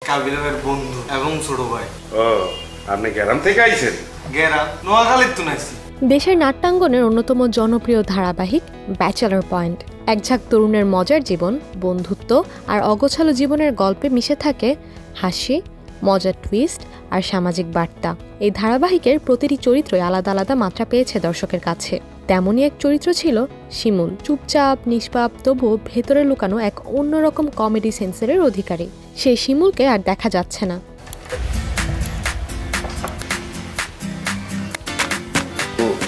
কাবিলার বন্ধু এবং ছোট ভাই। ও, আপনি গ্রাম থেকে আইছেন? গ্রাম নোয়াখালীর তো নাইছি। দেশের নাট্যাঙ্গনের অন্যতম জনপ্রিয় ধারাবাহিক ব্যাচেলর পয়েন্ট। একঝাঁক তরুণের মজার জীবন, বন্ধুত্ব আর অগোছালো জীবনের গল্পে মিশে থাকে হাসি, মজার টুইস্ট আর সামাজিক বার্তা। এই ধারাবাহিকের প্রতিটি চরিত্রই আলাদা আলাদা মাত্রা পেয়েছে দর্শকের কাছে। তেমনই এক চরিত্র ছিল শিমুল। চুপচাপ, নিষ্পাপ, তবুও ভেতরে লুকানো এক অন্যরকম কমেডি সেন্সারের অধিকারী। সেই শিমুলকে আর দেখা যাচ্ছে না।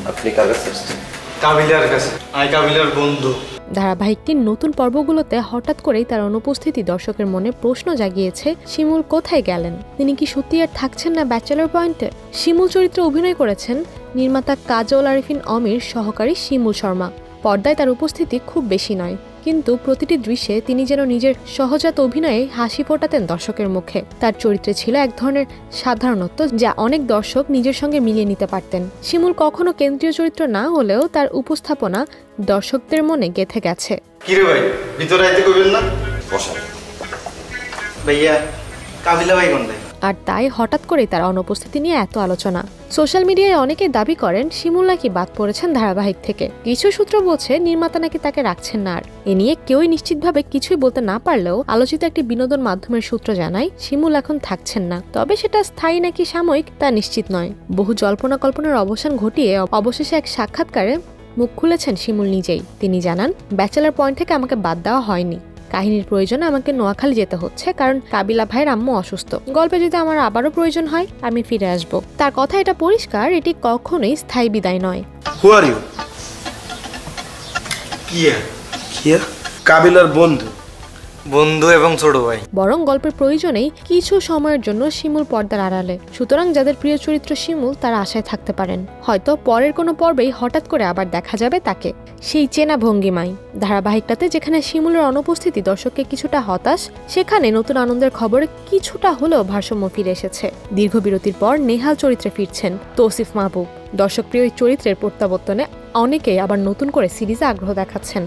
আপনি কার কাছে আসছেন? কাবিলার কাছে। কাবিলার বন্ধু। ধারাবাহিকটির নতুন পর্বগুলোতে হঠাৎ করেই তার অনুপস্থিতি দর্শকের মনে প্রশ্ন জাগিয়েছে, শিমুল কোথায় গেলেন? তিনি কি সত্যি আর থাকছেন না ব্যাচেলর পয়েন্টে? শিমুল চরিত্রে অভিনয় করেছেন নির্মাতা কাজল আরিফিন অমির সহকারী শিমুল শর্মা। পর্দায় তার উপস্থিতি খুব বেশি নয়, কিন্তু প্রতিটি দৃশ্যে তিনি যেন নিজের সহজাত অভিনয়ে হাসি ফোটাতেন দর্শকের মুখে। তার চরিত্রে ছিল এক ধরনের সাধারণত্ব যা অনেক দর্শক নিজের সঙ্গে মিলিয়ে নিতে পারতেন। শিমুল কখনো কেন্দ্রীয় চরিত্র না হলেও তার উপস্থাপনা দর্শকদের মনে গেঁথে গেছে। কিরে ভাই, ভিতরে আইতে কইবেন না? বসা। ভাইয়া, কাবিলা ভাই কোনটায়? আর তাই হঠাৎ করেই তার অনুপস্থিতি নিয়ে এত আলোচনা। সোশ্যাল মিডিয়ায় অনেকে দাবি করেন শিমুল নাকি বাদ পড়েছেন ধারাবাহিক থেকে। কিছু সূত্র বলছে নির্মাতা নাকি তাকে রাখছেন না। আর এ নিয়ে কেউই নিশ্চিতভাবে কিছুই বলতে না পারলেও আলোচিত একটি বিনোদন মাধ্যমের সূত্র জানায় শিমুল এখন থাকছেন না। তবে সেটা স্থায়ী নাকি সাময়িক তা নিশ্চিত নয়। বহু জল্পনা কল্পনার অবসান ঘটিয়ে অবশেষে এক সাক্ষাৎকারে মুখ খুলেছেন শিমুল নিজেই। তিনি জানান, ব্যাচেলর পয়েন্ট থেকে আমাকে বাদ দেওয়া হয়নি। কাহিনীর প্রয়োজনে আমাকে নোয়াখালী যেতে হচ্ছে, কারণ কাবিলা ভাইয়ের আম্মু অসুস্থ। গল্পে যদি আমার আবারও প্রয়োজন হয় আমি ফিরে আসব। তার কথা এটা পরিষ্কার, এটি কখনোই স্থায়ী বিদায় নয়। হু আর ইউ? কিয়া কাবিলার বন্ধু। বন্ধু এবং ছোট ভাই। বরং গল্পের প্রয়োজনেই কিছু সময়ের জন্য শিমুল পর্দার আড়ালে। সুতরাং যাদের প্রিয় চরিত্র শিমুল তারা আশায় থাকতে পারেন, হয়তো পরের কোনো পর্বেই হঠাৎ করে আবার দেখা যাবে তাকে সেই চেনা ভঙ্গিমায়। ধারাবাহিকটাতে যেখানে শিমুলের অনুপস্থিতি দর্শককে কিছুটা হতাশ, সেখানে নতুন আনন্দের খবরে কিছুটা হলেও ভারসাম্য ফিরে এসেছে। দীর্ঘ বিরতির পর নেহাল চরিত্রে ফিরছেন তৌসিফ মাহবুব। দর্শকপ্রিয় এই চরিত্রের প্রত্যাবর্তনে অনেকেই আবার নতুন করে সিরিজে আগ্রহ দেখাচ্ছেন।